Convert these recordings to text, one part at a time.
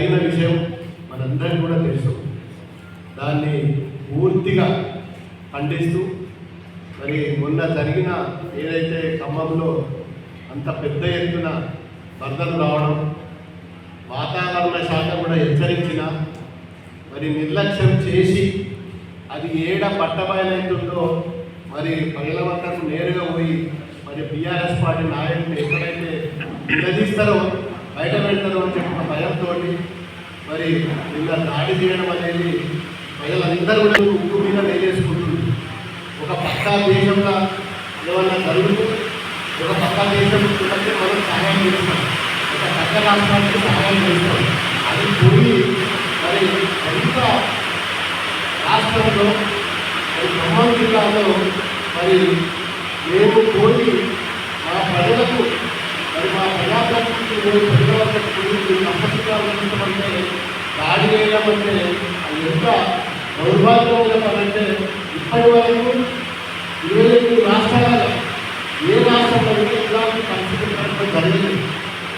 జరిగిన విషయం మనందరికీ కూడా తెలుసు. దాన్ని పూర్తిగా ఖండిస్తూ మరి మొన్న జరిగిన ఏదైతే ఖమ్మంలో అంత పెద్ద ఎత్తున వరదలు రావడం, వాతావరణ శాఖ కూడా హెచ్చరించిన మరి నిర్లక్ష్యం చేసి అది ఏడ పట్టబయలవుతుందో మరి ప్రజల వద్దకు నేరుగా పోయి మరి బీఆర్ఎస్ పార్టీ నాయకులు ఎక్కడైతే నిలదీస్తారో బయట పెడతారో అని చెప్పిన భయంతో మరి నిన్న దాడి చేయడం అనేది ప్రజలందరూ కూడా ఉక్కు మీద వేలేసుకుంటుంది. ఒక పక్కా దేశంలో ఏమన్నా జరుగుతూ ఒక పక్కా దేశం కంటే మనం సహాయం చేస్తాం, ఒక పక్క రాష్ట్రానికి సహాయం చేస్తాం. అది పోయి మరి ఎంత రాష్ట్రంలో మరి ఖమ్మం జిల్లాలో మరి మేము పోయి మా ప్రజలకు మరి మా ప్రజాప్రతినిధులు ప్రజల వద్దకు తప్పనిసరిగా ఉంచమంటే దాడి చేయడం అంటే అది ఎంత దౌర్భాగ్యమైన పని అంటే ఇప్పటి వరకు 28 రాష్ట్రాలలో ఏ రాష్ట్రంలో ఇలాంటి పరిస్థితి జరిగింది.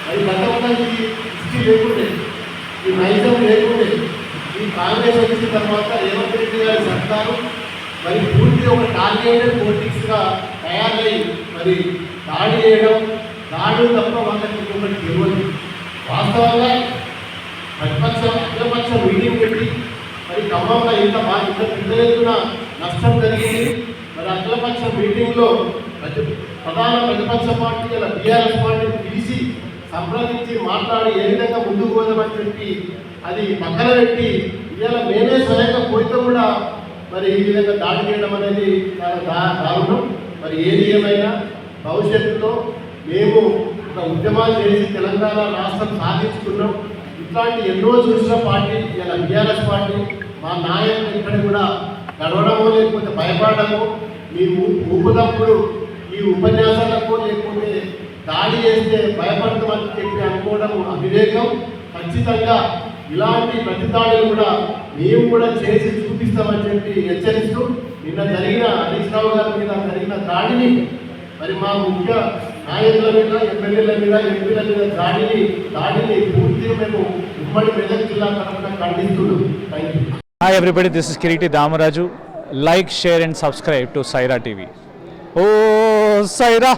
అది గతంలో ఈ హిస్టరీ లేకుండే, ఈ నైజం లేకుండే. ఈ కాంగ్రెస్ వచ్చిన తర్వాత రేవంత్ రెడ్డి గారి సర్కారు మరి పూర్తిగా ఒక టార్గెటెడ్ పొలిటిక్స్గా తయారై మరి దాడి చేయడం, దాడులు తప్ప వాళ్ళకి ఇంకొకటి తెలియదు. వాస్తవంగా అఖిలపక్ష మీటింగ్ పెట్టి మరి ఖమ్మంలో ఇంత పెద్ద ఎత్తున నష్టం జరిగింది. మరి అఖిలపక్ష మీటింగ్లో ప్రధాన ప్రతిపక్ష పార్టీ ఇలా బీఆర్ఎస్ పార్టీని పిలిచి సంప్రదించి మాట్లాడి ఏ విధంగా ముందుకు పోదామని చెప్పి అది పక్కన పెట్టి ఇవాళ మేమే స్వయంగా పోయితే కూడా మరి ఈ విధంగా దాడి చేయడం అనేది చాలా దారుణం. మరి ఏది ఏమైనా భవిష్యత్తులో మేము ఒక ఉద్యమాలు చేసి తెలంగాణ రాష్ట్రం సాధించుకున్నాం. ఇట్లాంటి ఎన్నో చూసిన పార్టీ ఇలా బీఆర్ఎస్ పార్టీ మా నాయకులు ఇక్కడ కూడా గడవడమో లేకపోతే భయపడము, మేము ఊపుదప్పుడు ఈ ఉపన్యాసాలకు లేకపోతే దాడి చేస్తే భయపడతామని చెప్పి అనుకోవడం అవివేకం. ఖచ్చితంగా ఇలాంటి ప్రతిదాడులు కూడా మేము కూడా చేసి చూపిస్తామని చెప్పి హెచ్చరిస్తూ నిన్న జరిగిన హరీష్ రావు గారి మీద జరిగిన దాడిని మరి మా ముఖ్య నాయకుల మీద, ఎమ్మెల్యేల మీద, ఎంపీల మీద దాడిని పూర్తిగా మేము ఉమ్మడి మెదక్ జిల్లా తరఫున ఖండిస్తున్నాం. Thank you. Hi everybody, this is Kiriti Damaraju. Like, share and subscribe to Saira TV. ఓ సైరా.